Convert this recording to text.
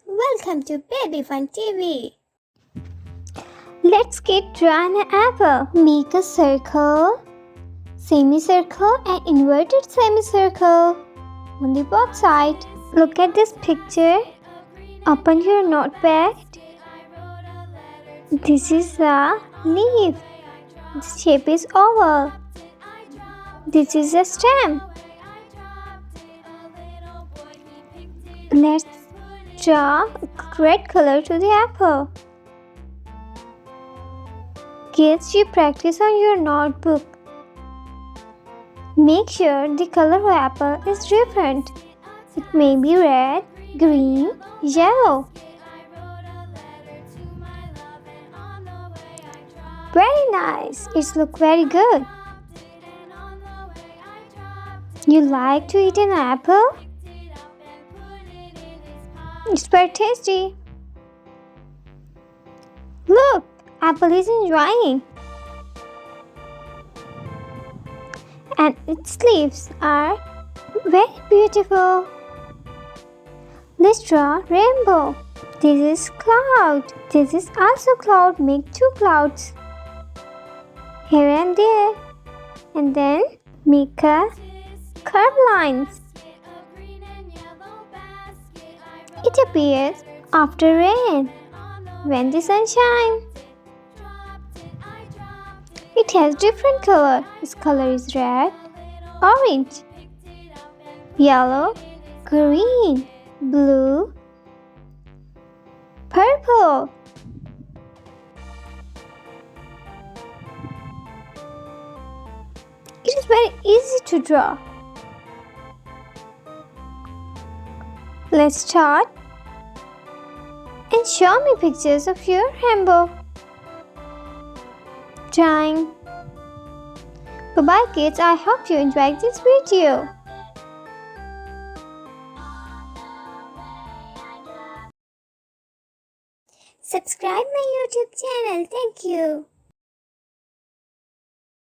Welcome to Baby Fun TV. Let's get draw an apple. Make a circle, semicircle and inverted semicircle on the both sides. Look at this picture. Open your notepad. This is a leaf. The shape is oval. This is a stem. Let's draw red color to the apple. Kids, you practice on your notebook. Make sure the color of apple is different. It may be red, green, yellow. Very nice. It looks very good. You like to eat an apple? It's very tasty. Look, apple is enjoying. And its leaves are very beautiful. Let's draw rainbow. This is cloud. This is also cloud. Make two clouds. Here and there. And then make a curved lines. It appears after rain, when the sun shines. It has different color. Its color is red, orange, yellow, green, blue, purple. It is very easy to draw. Let's start and show me pictures of your rainbow. Drawing. Bye-bye kids, I hope you enjoyed this video. Subscribe my YouTube channel. Thank you.